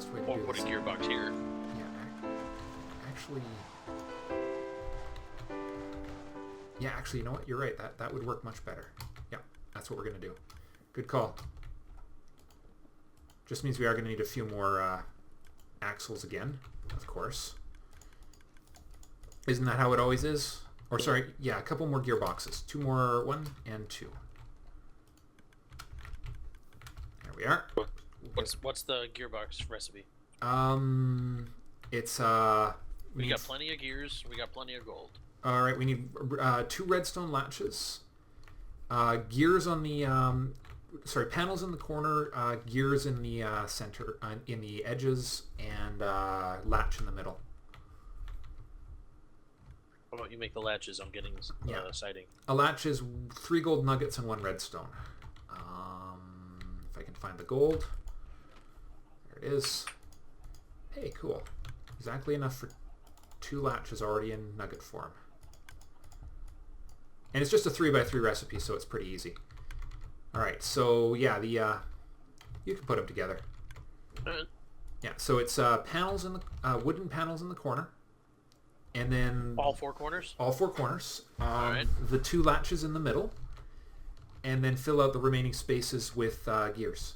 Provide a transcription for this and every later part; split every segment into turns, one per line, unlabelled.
best way to
Or
do
put
this.
a gearbox here.
Actually... Yeah, actually, you know what? You're right. That would work much better. Yeah, that's what we're going to do. Good call. Just means we are going to need a few more axles again, of course. Isn't that how it always is? Or sorry, yeah, a couple more gearboxes. 2 more, 1 and 2. There we are.
What's the gearbox recipe?
It's
We got plenty of gears. We got plenty of gold.
All right, we need 2 redstone latches, gears on the panels in the corner, gears in the center, in the edges, and latch in the middle.
How about you make the latches? I'm getting siding.
A latch is 3 gold nuggets and 1 redstone. If I can find the gold, there it is. Hey, cool. Exactly enough for 2 latches already in nugget form. And it's just a 3x3 recipe, so it's pretty easy. All right, so yeah, you can put them together. Yeah, so it's panels in the wooden panels in the corner, and then
all 4 corners.
All 4 corners.
All right.
The 2 latches in the middle, and then fill out the remaining spaces with gears.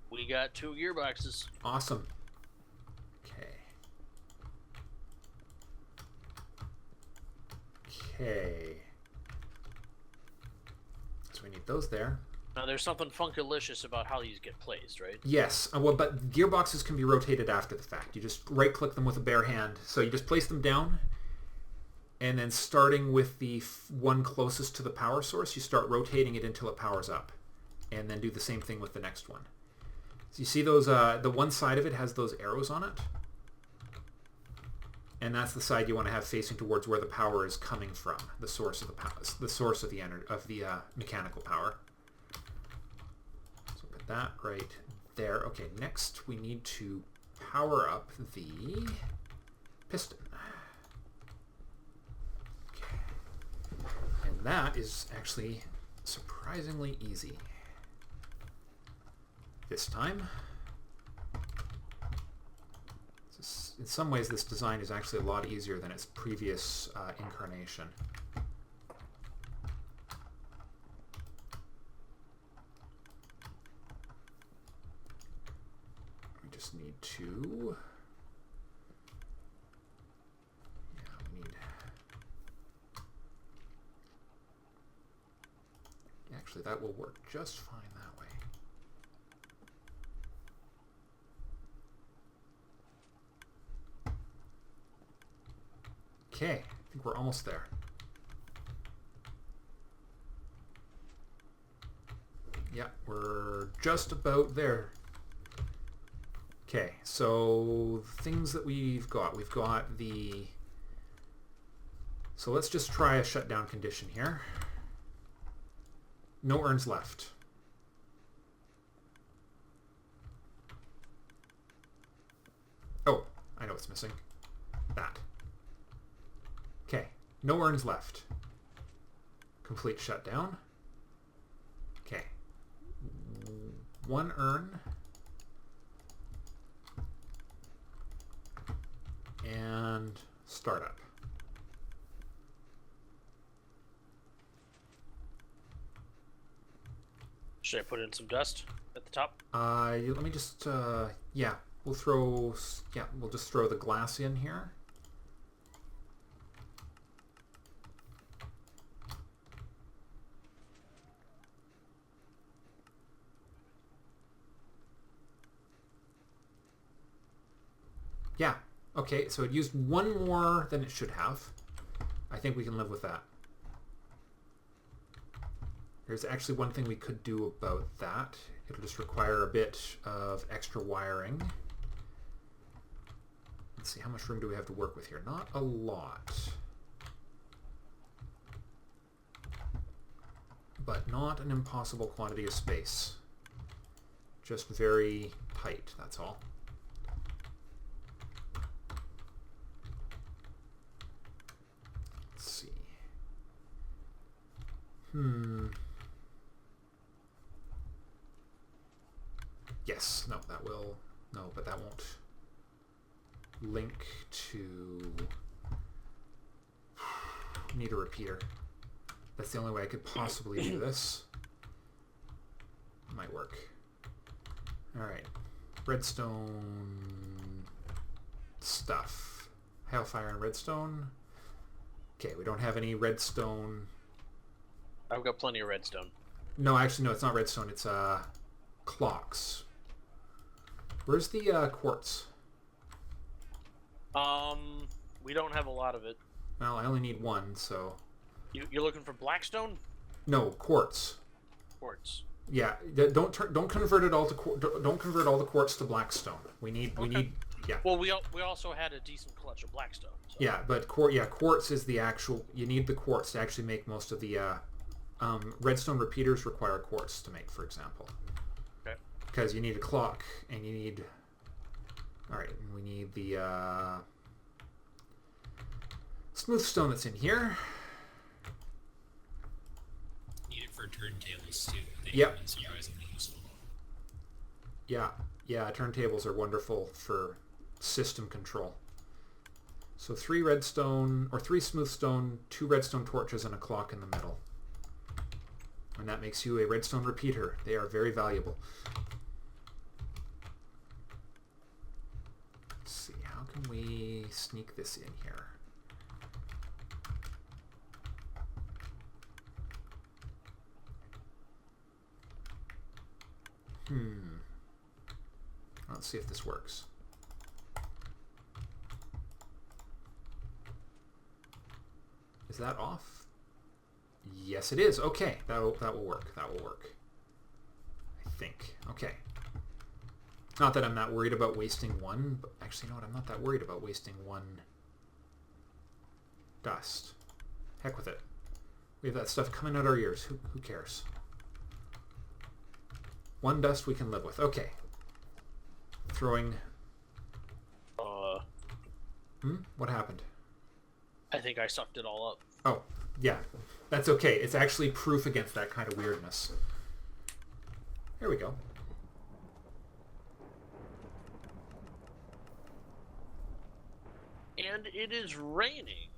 We got 2 gearboxes.
Awesome. Okay. So we need those there.
Now there's something funkalicious about how these get placed, right?
Yes. Well, but gearboxes can be rotated after the fact. You just right-click them with a bare hand. So you just place them down, and then starting with the one closest to the power source, you start rotating it until it powers up, and then do the same thing with the next one. So you see those? The one side of it has those arrows on it, and that's the side you want to have facing towards where the power is coming from, the source of the power, the source of the energy of the mechanical power. So put that right there. Okay, next we need to power up the piston. Okay, and that is actually surprisingly easy this time. In some ways, this design is actually a lot easier than its previous incarnation. We just need to... Yeah, we need... Actually, that will work just fine that way. Okay, I think we're almost there. Yeah, we're just about there. Okay, so things that we've got the... So let's just try a shutdown condition here. No urns left. Oh, I know what's missing. That. Okay, no urns left. Complete shutdown. Okay. 1 urn. And startup.
Should I put in some dust at the top?
Let me just, yeah, we'll just throw the glass in here. Yeah, okay, so it used 1 more than it should have. I think we can live with that. There's actually one thing we could do about that. It'll just require a bit of extra wiring. Let's see, how much room do we have to work with here? Not a lot. But not an impossible quantity of space. Just very tight, that's all. Let's see. Yes. No, that will... No, but that won't link to... Need a repeater. That's the only way I could possibly do this. Might work. Alright. Redstone stuff. Hailfire and redstone. Okay, we don't have any redstone.
I've got plenty of redstone.
No, actually, no, it's not redstone. It's clocks. Where's the quartz?
We don't have a lot of it.
Well, I only need one, so...
You're looking for blackstone?
No, quartz.
Quartz.
Yeah, don't convert it all to don't convert all the quartz to blackstone. We need yeah.
Well, we also had a decent clutch of blackstone. So.
Yeah, but quartz is the actual. You need the quartz to actually make most of the redstone repeaters require quartz to make, for example.
Okay.
Because you need a clock and you need. All right, and we need the smooth stone that's in here.
Need it for turntables too.
Yep.
Surprisingly useful.
Yeah, turntables are wonderful for system control. So 3 redstone, or 3 smooth stone, 2 redstone torches, and a clock in the middle. And that makes you a redstone repeater. They are very valuable. Let's see, how can we sneak this in here? Let's see if this works. Is that off? Yes, it is. Okay, that will work. That will work. I think. Okay. Not that I'm not worried about wasting one, but actually, you know what? I'm not that worried about wasting one dust. Heck with it. We have that stuff coming out our ears. Who cares? One dust we can live with. Okay. Throwing... What happened?
I think I sucked it all up.
Oh, yeah. That's okay. It's actually proof against that kind of weirdness. There we go.
And it is raining.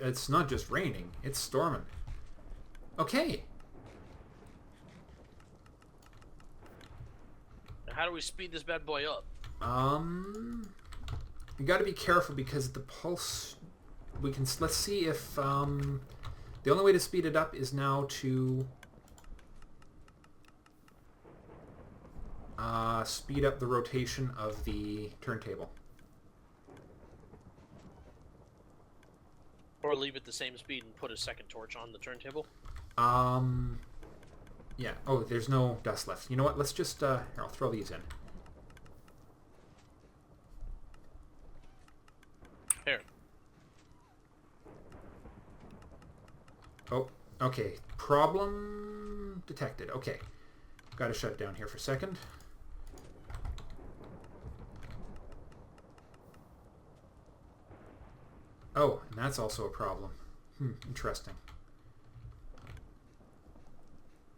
It's not just raining. It's storming. Okay.
How do we speed this bad boy up?
You got to be careful because the pulse. We can. Let's see if the only way to speed it up is now to speed up the rotation of the turntable.
Or leave it the same speed and put a second torch on the turntable?
Yeah. Oh, there's no dust left. You know what? Let's just... here, I'll throw these in.
Here.
Oh, okay. Problem detected. Okay. Got to shut down here for a second. Oh, and that's also a problem. Interesting.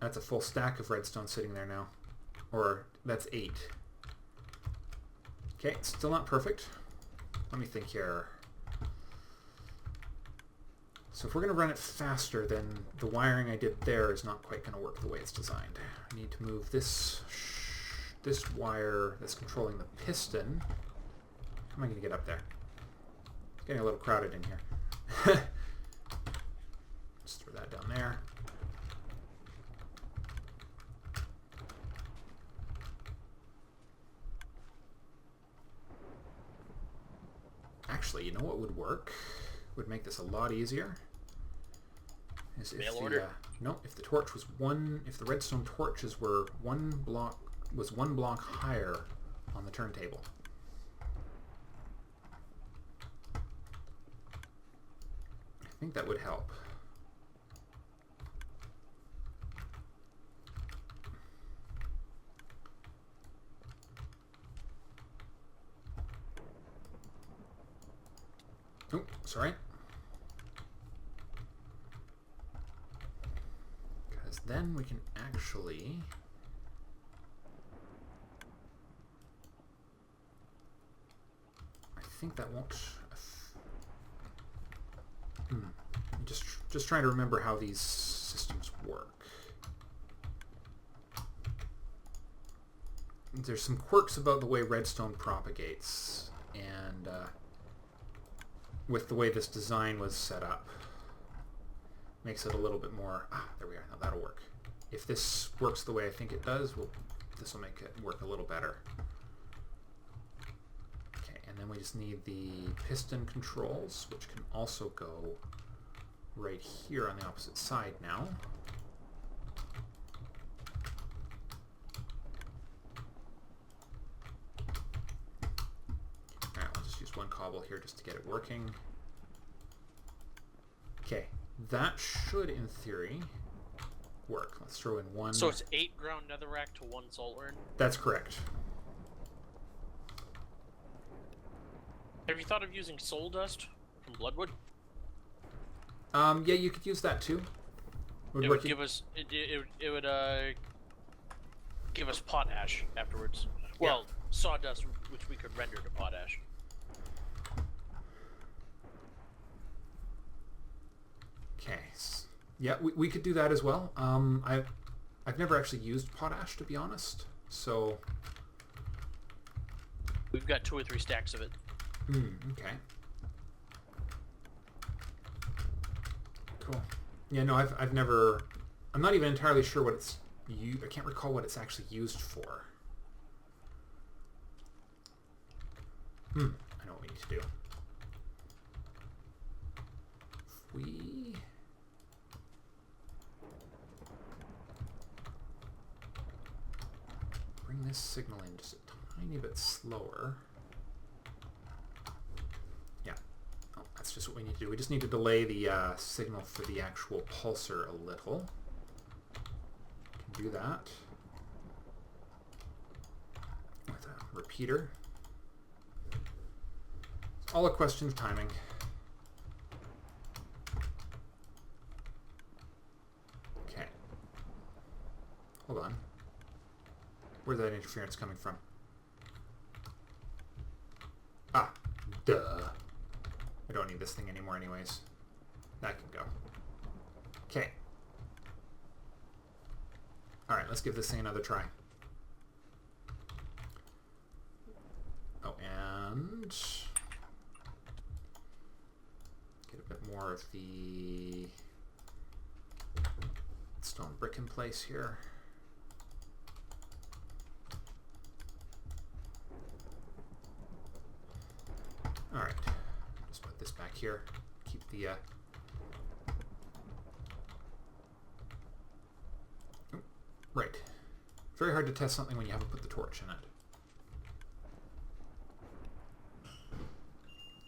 That's a full stack of redstone sitting there now. Or, that's 8. Okay, still not perfect. Let me think here. So if we're going to run it faster, then the wiring I did there is not quite going to work the way it's designed. I need to move this wire that's controlling the piston. How am I going to get up there? It's getting a little crowded in here. Just throw that down there. Actually, you know what would work? Would make this a lot easier. Is if if the torch was if the redstone torches were one block higher on the turntable. I think that would help. Oh, sorry. then we can actually... I think that won't... Just trying to remember how these systems work. There's some quirks about the way redstone propagates, and with the way this design was set up, makes it a little bit more... there we are. Now that'll work. If this works the way I think it does, this will make it work a little better. Okay, and then we just need the piston controls, which can also go right here on the opposite side now. Alright, I'll just use one cobble here just to get it working. Okay, that should, in theory, work. Let's throw in one...
So it's 8 ground netherrack to 1 salt urn?
That's correct.
Have you thought of using soul dust from Bloodwood?
Yeah, you could use that too.
It would give us it would give us potash afterwards. Well, sawdust, which we could render to potash.
Okay. Yeah, we could do that as well. I've never actually used potash, to be honest. So
we've got 2 or 3 stacks of it.
Okay. Cool. Yeah, no, I've never... I'm not even entirely sure what it's... I can't recall what it's actually used for. I know what we need to do. If we... bring this signal in just a tiny bit slower... That's just what we need to do. We just need to delay the signal for the actual pulsar a little. Can do that with a repeater. It's all a question of timing. Okay. Hold on. Where's that interference coming from? Duh. I don't need this thing anymore anyways. That can go. Okay. Alright, let's give this thing another try. Oh, and... get a bit more of the stone brick in place here. Alright. This back here. Keep the right. Very hard to test something when you haven't put the torch in it.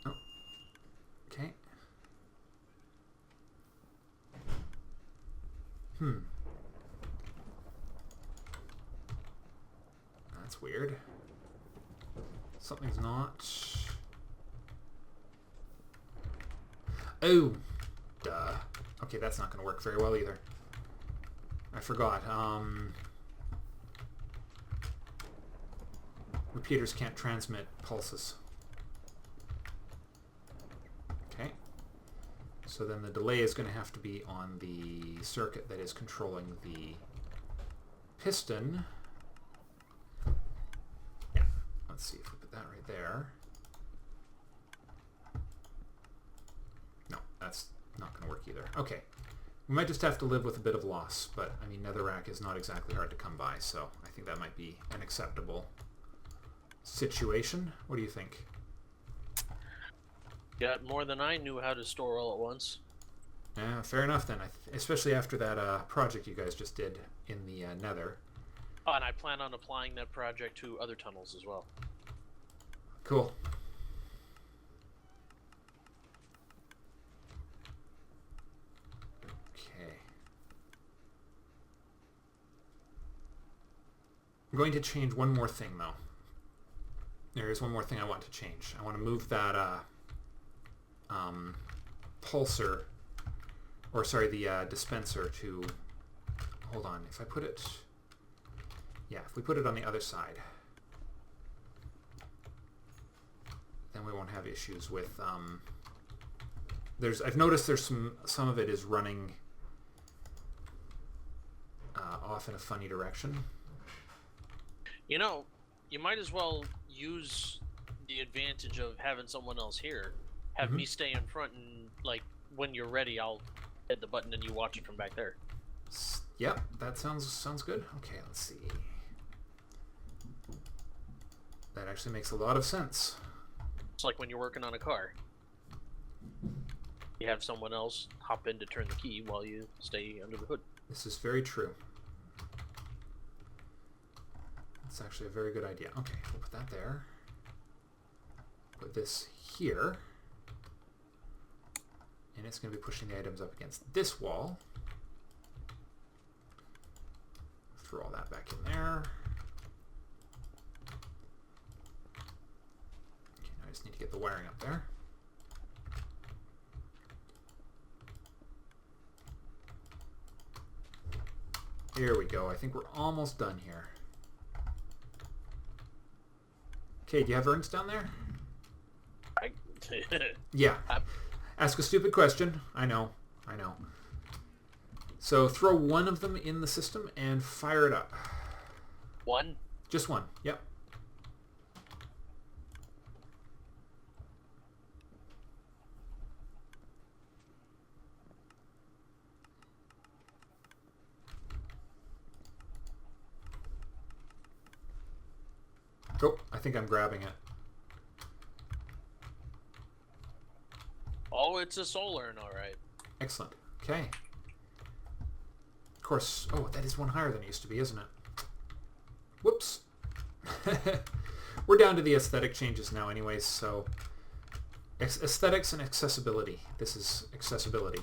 Oh. Okay. That's weird. Something's not... Oh, duh. Okay, that's not going to work very well either. I forgot. Repeaters can't transmit pulses. Okay. So then the delay is going to have to be on the circuit that is controlling the piston. Yeah. Let's see if we put that right there. That's not going to work either. Okay. We might just have to live with a bit of loss, but, I mean, netherrack is not exactly hard to come by, so I think that might be an acceptable situation. What do you think?
Got more than I knew how to store all at once.
Yeah, fair enough then, especially after that project you guys just did in the nether.
Oh, and I plan on applying that project to other tunnels as well.
Cool. I'm going to change one more thing, though. There is one more thing I want to change. I want to move that pulsar, or sorry, the dispenser to hold on. If I put it... Yeah, if we put it on the other side, then we won't have issues with... I've noticed there's some of it is running off in a funny direction.
You know, you might as well use the advantage of having someone else here. Have me stay in front, and like when you're ready, I'll hit the button and you watch it from back there.
Yep, that sounds good. Okay, let's see. That actually makes a lot of sense.
It's like when you're working on a car. You have someone else hop in to turn the key while you stay under the hood.
This is very true. That's actually a very good idea. Okay, we'll put that there. Put this here. And it's going to be pushing the items up against this wall. Throw all that back in there. Okay, now I just need to get the wiring up there. Here we go. I think we're almost done here. Okay, do you have urns down there? Yeah. Ask a stupid question. I know. So throw one of them in the system and fire it up.
One?
Just one. Yep. Oh, I think I'm grabbing it.
Oh, it's a solar, all right.
Excellent. Okay. Of course. Oh, that is one higher than it used to be, isn't it? Whoops. We're down to the aesthetic changes now anyways, so... Aesthetics and accessibility. This is accessibility.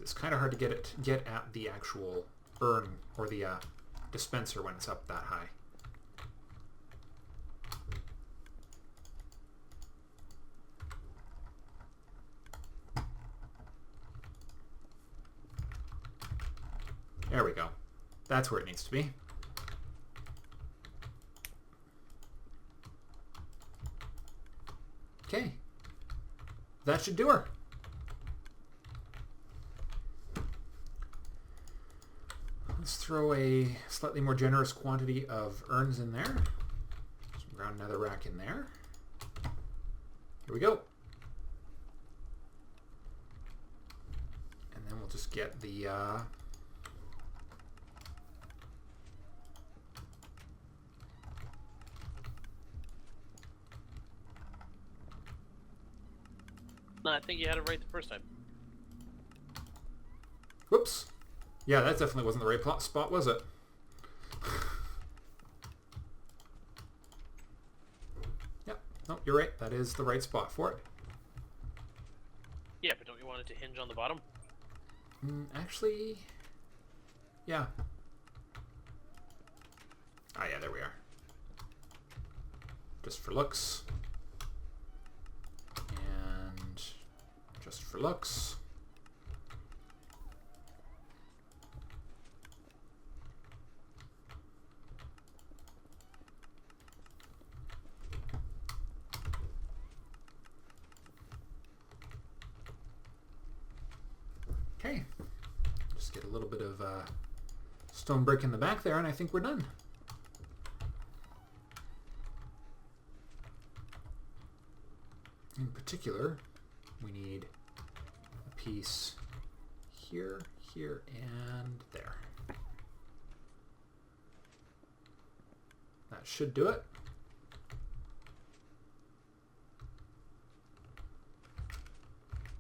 It's kind of hard to get at the actual urn or the dispenser when it's up that high. There we go. That's where it needs to be. Okay. That should do her. Let's throw a slightly more generous quantity of urns in there. Some ground nether rack in there. Here we go. And then we'll just get the...
No, I think you had it right the first time.
Whoops. Yeah, that definitely wasn't the right spot, was it? Yep. No, you're right. That is the right spot for it.
Yeah, but don't you want it to hinge on the bottom?
Actually, yeah. Ah, yeah, there we are. Just for looks. And just for looks. Okay, just get a little bit of stone brick in the back there, and I think we're done. In particular, we need a piece here, here, and there. That should do it.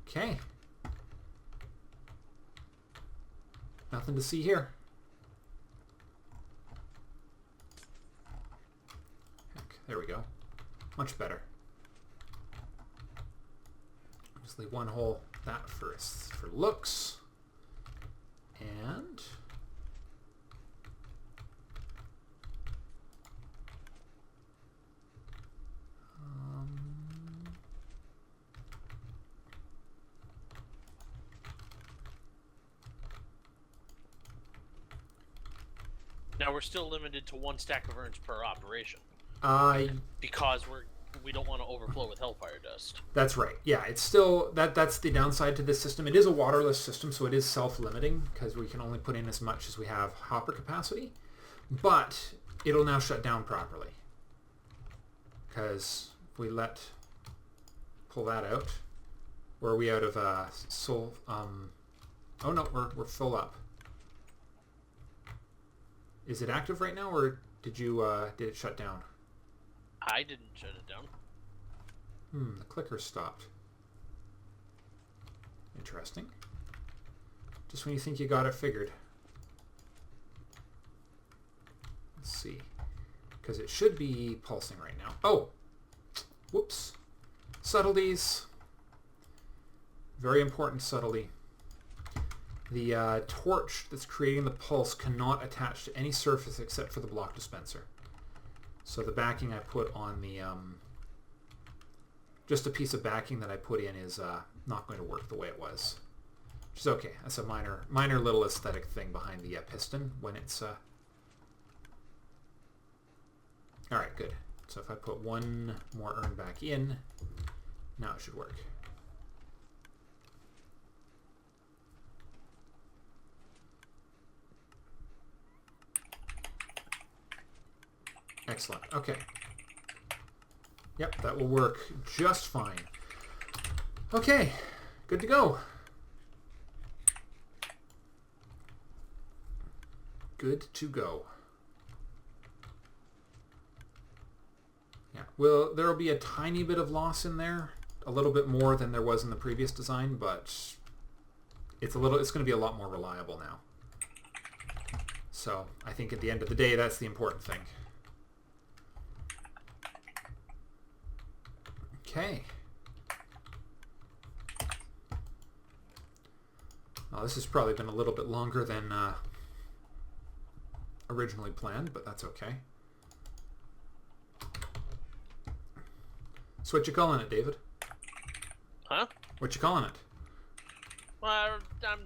Okay. Nothing to see here. Heck, there we go. Much better. Just leave one hole, that for looks. And
Now we're still limited to 1 stack of urns per operation
Uh,
because we don't want to overflow with hellfire dust.
That's right. Yeah, it's still that's the downside to this system. It is a waterless system, so it is self-limiting because we can only put in as much as we have hopper capacity. But it'll now shut down properly because if we pull that out, or are we out of soul? Oh no, we're full up. Is it active right now, or did it shut down?
I didn't shut it down.
The clicker stopped. Interesting. Just when you think you got it figured. Let's see. Because it should be pulsing right now. Oh! Whoops. Subtleties. Very important subtlety. The torch that's creating the pulse cannot attach to any surface except for the block dispenser. So the backing I put on the... just a piece of backing that I put in is not going to work the way it was. Which is okay. That's a minor little aesthetic thing behind the piston when it's... Alright, good. So if I put one more urn back in, now it should work. Excellent. Okay. Yep, that will work just fine. Okay, good to go. Good to go. Yeah, well, there will be a tiny bit of loss in there, a little bit more than there was in the previous design, but it's going to be a lot more reliable now. So I think at the end of the day, that's the important thing. Okay. Well, this has probably been a little bit longer than originally planned, but that's okay. So what you calling it, David?
Huh?
What you calling it?
Well, I'm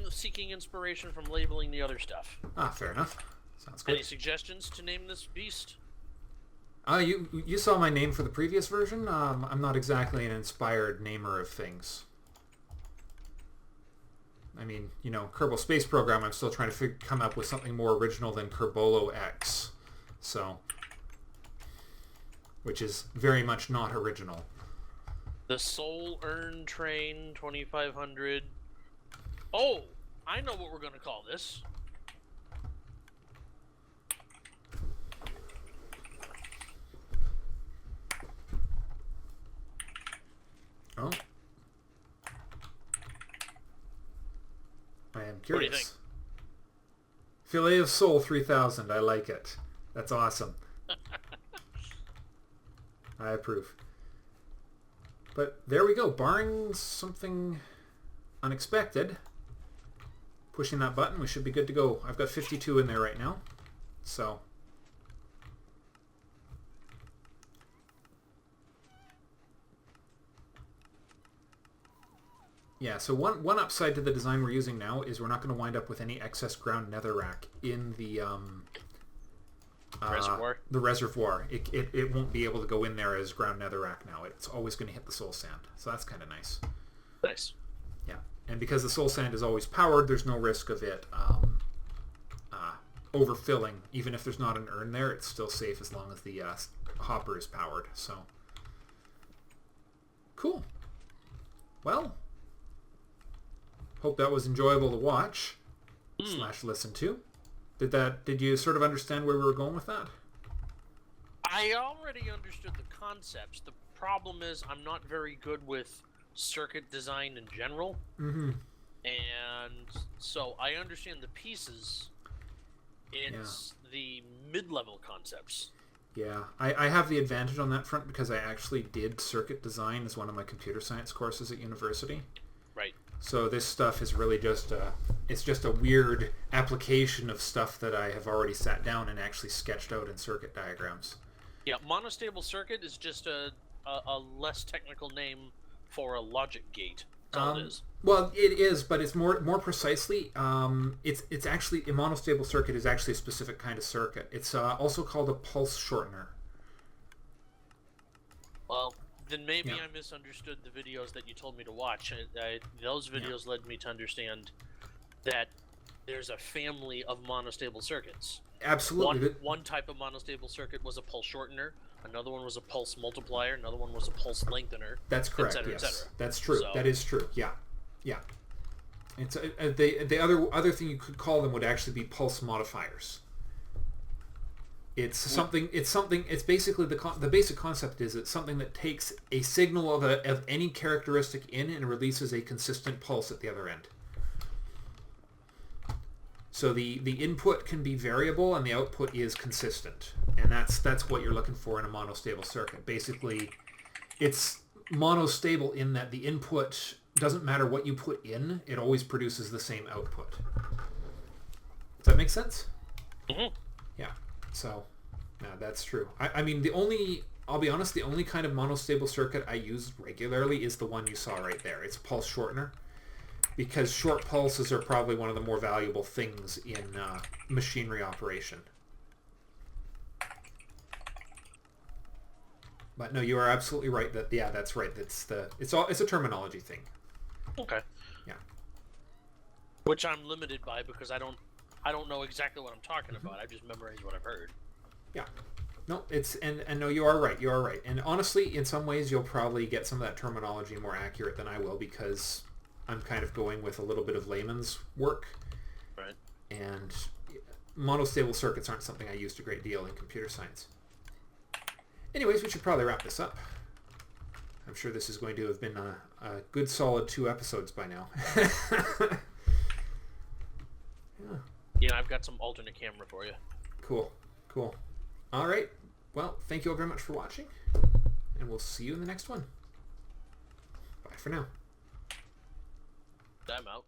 seeking inspiration from labeling the other stuff.
Ah, fair enough. Sounds good.
Any suggestions to name this beast?
You saw my name for the previous version. I'm not exactly an inspired namer of things. I mean, you know, Kerbal Space Program, I'm still trying to come up with something more original than Kerbolo X. So, which is very much not original.
The Soul Urn Train 2500. Oh, I know what we're going to call this.
Oh. I am curious.
What do you think?
Fillet of Soul 3000. I like it. That's awesome. I approve. But there we go. Barring something unexpected, pushing that button, we should be good to go. I've got 52 in there right now. So... yeah, so one upside to the design we're using now is we're not going to wind up with any excess ground netherrack in the
reservoir.
The reservoir. It won't be able to go in there as ground netherrack now. It's always going to hit the soul sand. So that's kind of nice.
Nice.
Yeah, and because the soul sand is always powered, there's no risk of it overfilling. Even if there's not an urn there, it's still safe as long as the hopper is powered. So cool. Well, hope that was enjoyable to watch / listen to. Did you sort of understand where we were going with that?
I already understood the concepts. The problem is I'm not very good with circuit design in general.
Mm-hmm.
And so I understand the pieces. It's the mid-level concepts.
Yeah, I have the advantage on that front because I actually did circuit design as one of my computer science courses at university.
Right.
So this stuff is really just it's just a weird application of stuff that I have already sat down and actually sketched out in circuit diagrams.
Yeah, monostable circuit is just a less technical name for a logic gate. That's all it is.
Well, it is, but it's more precisely. It's actually a monostable circuit is actually a specific kind of circuit. It's also called a pulse shortener.
Well, then maybe
Yeah.
I misunderstood the videos that you told me to watch. Those videos led me to understand that there's a family of monostable circuits.
Absolutely.
One type of monostable circuit was a pulse shortener. Another one was a pulse multiplier. Another one was a pulse lengthener.
That's correct.
Et cetera,
Yes,
et cetera.
that's true.
So-
That is true. Yeah, yeah. It's the other thing you could call them would actually be pulse modifiers. It's something. It's basically the basic concept is it's something that takes a signal of any characteristic in and releases a consistent pulse at the other end. So the input can be variable and the output is consistent, and that's what you're looking for in a monostable circuit. Basically, it's monostable in that the input doesn't matter what you put in; it always produces the same output. Does that make sense?
Mm-hmm.
Yeah. So, no, that's true. I mean, I'll be honest, the only kind of monostable circuit I use regularly is the one you saw right there. It's a pulse shortener. Because short pulses are probably one of the more valuable things in machinery operation. But no, you are absolutely right. That's right. It's a terminology thing.
Okay.
Yeah.
Which I'm limited by because I don't know exactly what I'm talking about. I just memorize what I've heard.
Yeah. No, and no, you are right. You are right. And honestly, in some ways, you'll probably get some of that terminology more accurate than I will because I'm kind of going with a little bit of layman's work.
Right.
And monostable circuits aren't something I used a great deal in computer science. Anyways, we should probably wrap this up. I'm sure this is going to have been a good solid 2 episodes by now. Yeah.
Yeah, I've got some alternate camera for you.
Cool. All right. Well, thank you all very much for watching, and we'll see you in the next one. Bye for now.
I'm out.